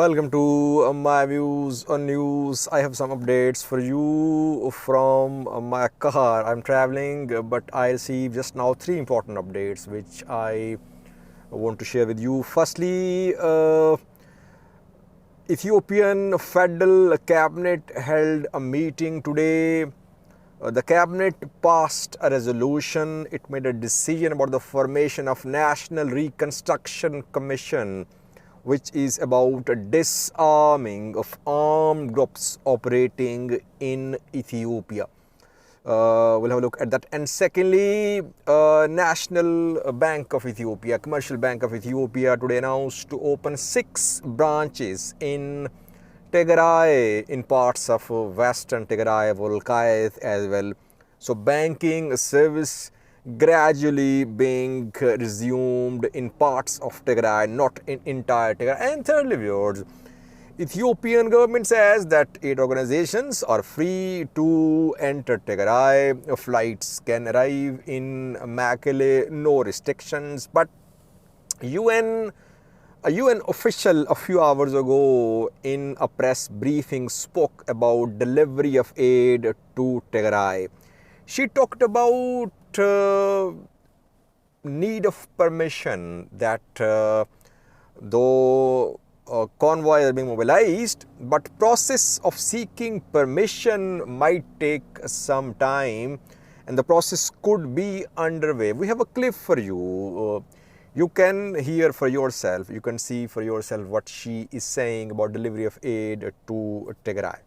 Welcome to my views on news. I have some updates for you from my car. I'm traveling, but I received just now three important updates which I want to share with you. Firstly, Ethiopian Federal Cabinet held a meeting today. The cabinet passed a resolution. It made a decision about the formation of National Reconstruction Commission, which is about disarming of armed groups operating in Ethiopia. We'll have a look at that. And secondly, National Bank of Ethiopia, Commercial Bank of Ethiopia today announced to open 6 branches in Tigray, in parts of western Tigray, Volkayth as well. So banking service gradually being resumed in parts of Tigray, not in entire Tigray. And thirdly, viewers, Ethiopian government says that aid organizations are free to enter Tigray. Flights can arrive in Mekelle, no restrictions. But a UN official a few hours ago in a press briefing spoke about delivery of aid to Tigray. She talked about need of permission, that though convoys are being mobilized, but process of seeking permission might take some time and the process could be underway. We have a clip for you. You can hear for yourself, you can see for yourself what she is saying about delivery of aid to Tigray.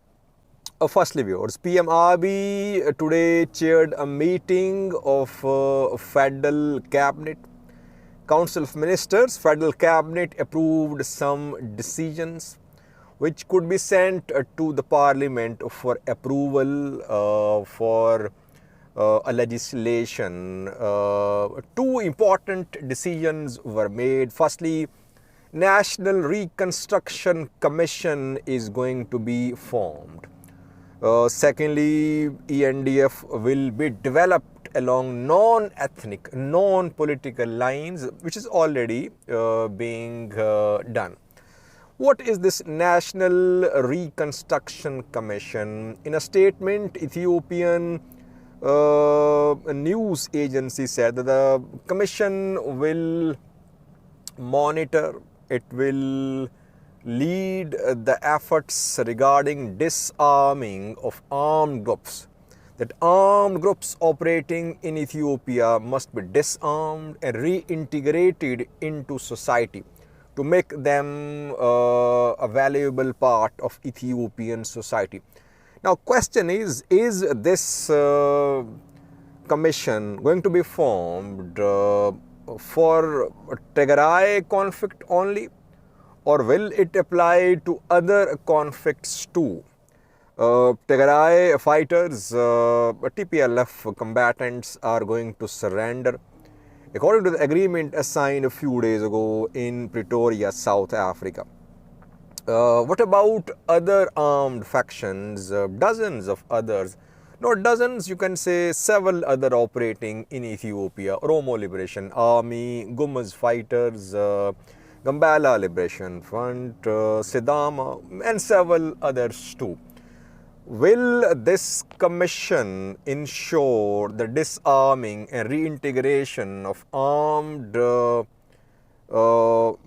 Firstly, viewers, PM Abiy today chaired a meeting of Federal Cabinet, Council of Ministers. Federal Cabinet approved some decisions which could be sent to the Parliament for approval for a legislation. 2 important decisions were made. Firstly, National Reconstruction Commission is going to be formed. Secondly, ENDF will be developed along non-ethnic, non-political lines, which is already being done. What is this National Reconstruction Commission? In a statement, Ethiopian news agency said that the commission will monitor, it will lead the efforts regarding disarming of armed groups. That armed groups operating in Ethiopia must be disarmed and reintegrated into society to make them a valuable part of Ethiopian society. Now, question is this commission going to be formed for Tigray conflict only, or will it apply to other conflicts too? Tigray fighters, TPLF combatants are going to surrender according to the agreement signed a few days ago in Pretoria, South Africa. What about other armed factions? Dozens of others, not dozens, you can say several other operating in Ethiopia. Oromo Liberation Army, Gumuz fighters, Gambela Liberation Front, Sidama, and several others too. Will this commission ensure the disarming and reintegration of armed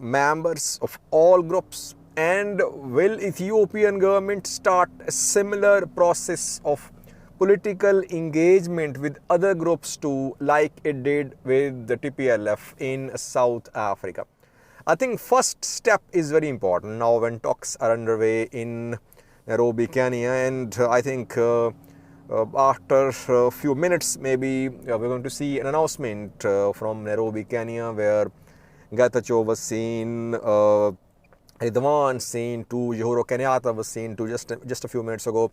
members of all groups? And will Ethiopian government start a similar process of political engagement with other groups too, like it did with the TPLF in South Africa? I think first step is very important now when talks are underway in Nairobi, Kenya, and I think after a few minutes maybe we're going to see an announcement from Nairobi, Kenya, where Getachew was seen, Ridwan seen to, Uhuru Kenyatta was seen to just a few minutes ago.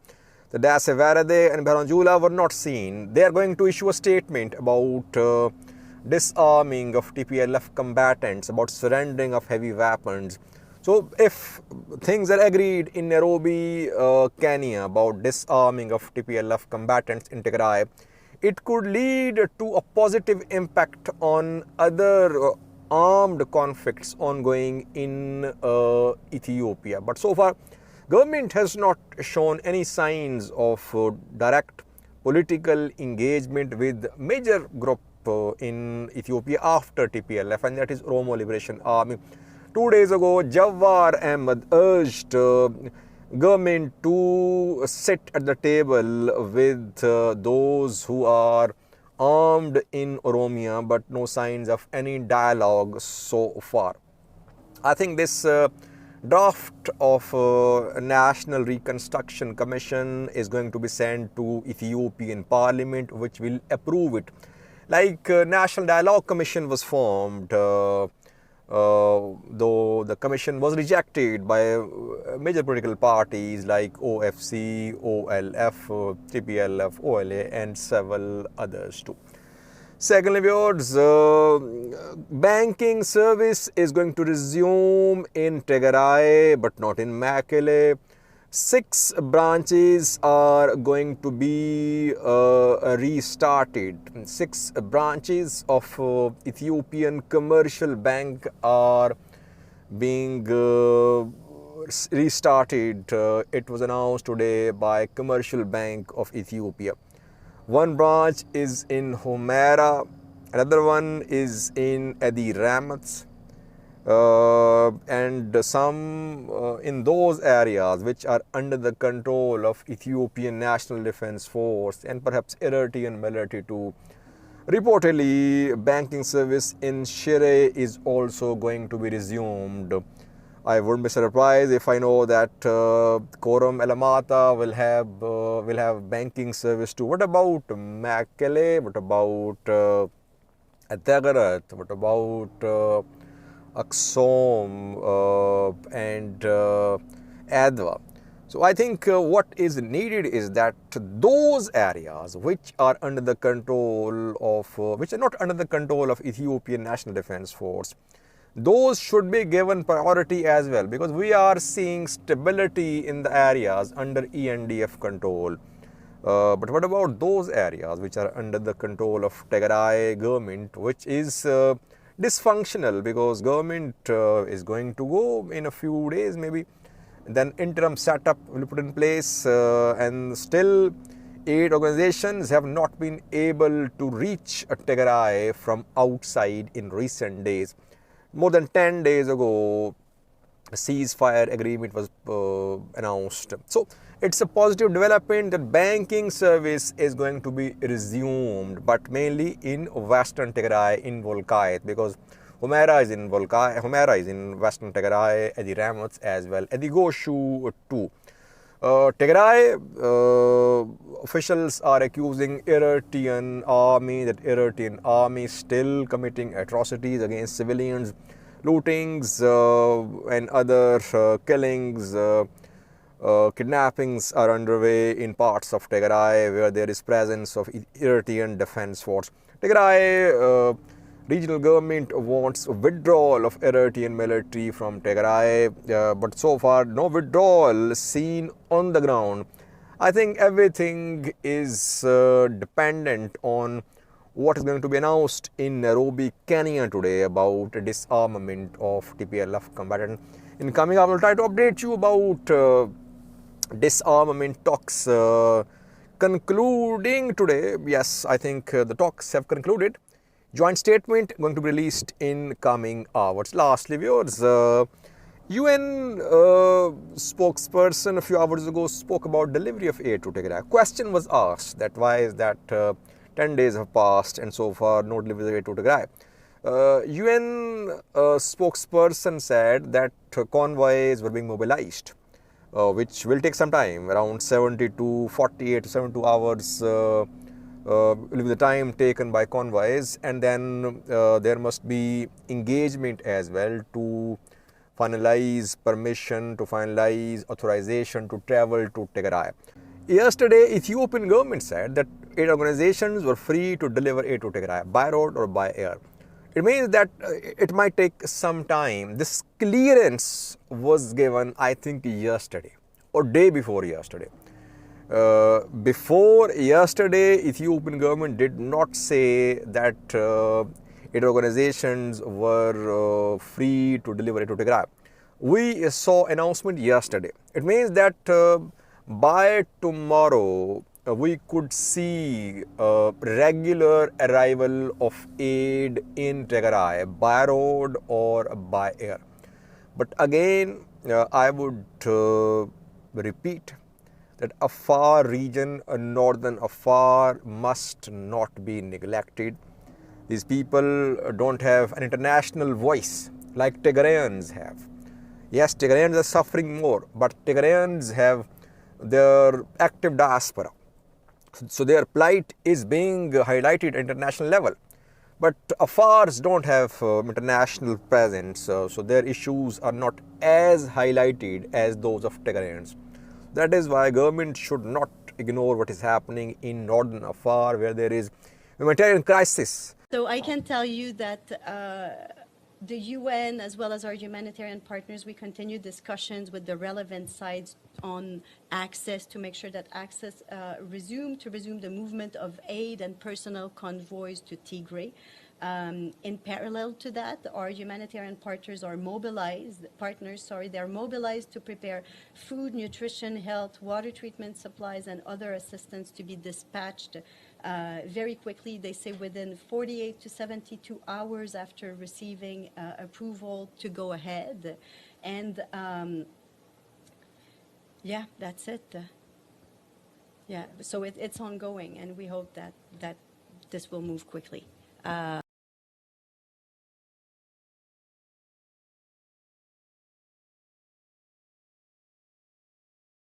The Dase Varade and Baranjula were not seen. They are going to issue a statement about disarming of TPLF combatants, about surrendering of heavy weapons. So if things are agreed in Nairobi, Kenya, about disarming of TPLF combatants in Tigray, it could lead to a positive impact on other armed conflicts ongoing in Ethiopia. But so far, government has not shown any signs of direct political engagement with major group in Ethiopia after TPLF, and that is Oromo Liberation Army. 2 days ago, Jawar Ahmed urged government to sit at the table with those who are armed in Oromia, but no signs of any dialogue so far. I think this draft of National Reconstruction Commission is going to be sent to Ethiopian Parliament, which will approve it. Like National Dialogue Commission was formed, though the commission was rejected by major political parties like OFC, OLF, TPLF, OLA, and several others too. Secondly, viewers, banking service is going to resume in Tigray, but not in Mekelle. 6 branches are going to be restarted. 6 branches of Ethiopian Commercial Bank are being restarted. It was announced today by Commercial Bank of Ethiopia. One branch is in Humera, another one is in Ediramats, and some in those areas which are under the control of Ethiopian National Defense Force and perhaps Eritrean military too. Reportedly, banking service in Shire is also going to be resumed. I wouldn't be surprised if I know that Koram Elamata will have banking service too. What about Mekelle? What about Atagarat? What about Aksom and Adwa? So I think what is needed is that those areas which are under the control of, which are not under the control of Ethiopian National Defense Force, those should be given priority as well, because we are seeing stability in the areas under ENDF control. But what about those areas which are under the control of Tigray government, which is dysfunctional, because government is going to go in a few days maybe, then interim setup will be put in place, and still 8 organizations have not been able to reach Tigray from outside in recent days. More than 10 days ago, a ceasefire agreement was announced. So it's a positive development that banking service is going to be resumed, but mainly in Western Tigray, in Volkayet, because Humera is in Volkayet, Humera is in Western Tigray, Ediramats as well, Edigoshu too. Tigray officials are accusing Eritrean army, that Eritrean army is still committing atrocities against civilians, lootings and other killings. Kidnappings are underway in parts of Tigray where there is presence of Eritrean defense force. Tigray regional government wants withdrawal of Eritrean military from Tigray, but so far no withdrawal seen on the ground. I think everything is dependent on what is going to be announced in Nairobi, Kenya today about disarmament of TPLF combatant. In coming up, I will try to update you about disarmament talks concluding today. Yes, I think the talks have concluded. Joint statement going to be released in coming hours. Lastly, viewers, UN spokesperson a few hours ago spoke about delivery of aid to Tigray. Question was asked that why is that 10 days have passed and so far no delivery of aid to Tigray. UN spokesperson said that convoys were being mobilized, which will take some time, around 70 to 48 to 72 hours will be the time taken by convoys, and then there must be engagement as well to finalize permission, to finalize authorization to travel to Tigray. Yesterday, Ethiopian government said that aid organizations were free to deliver aid to Tigray by road or by air. It means that it might take some time. This clearance was given, I think, yesterday or day before yesterday. Before yesterday, Ethiopian government did not say that aid organizations were free to deliver it to Tigray. We saw announcement yesterday. It means that by tomorrow we could see regular arrival of aid in Tigray by road or by air. But again, I would repeat that Afar region, northern Afar, must not be neglected. These people don't have an international voice like Tigrayans have. Yes, Tigrayans are suffering more, but Tigrayans have their active diaspora. So their plight is being highlighted at international level. But Afars don't have international presence, so their issues are not as highlighted as those of Tigrayans. That is why government should not ignore what is happening in northern Afar, where there is humanitarian crisis. So I can tell you that the UN, as well as our humanitarian partners, we continue discussions with the relevant sides on access to make sure that access resume the movement of aid and personal convoys to Tigray. In parallel to that, our humanitarian partners are mobilized, they're mobilized to prepare food, nutrition, health, water treatment supplies, and other assistance to be dispatched very quickly. They say within 48 to 72 hours after receiving approval to go ahead. And yeah, that's it. Yeah, so it's ongoing, and we hope that this will move quickly.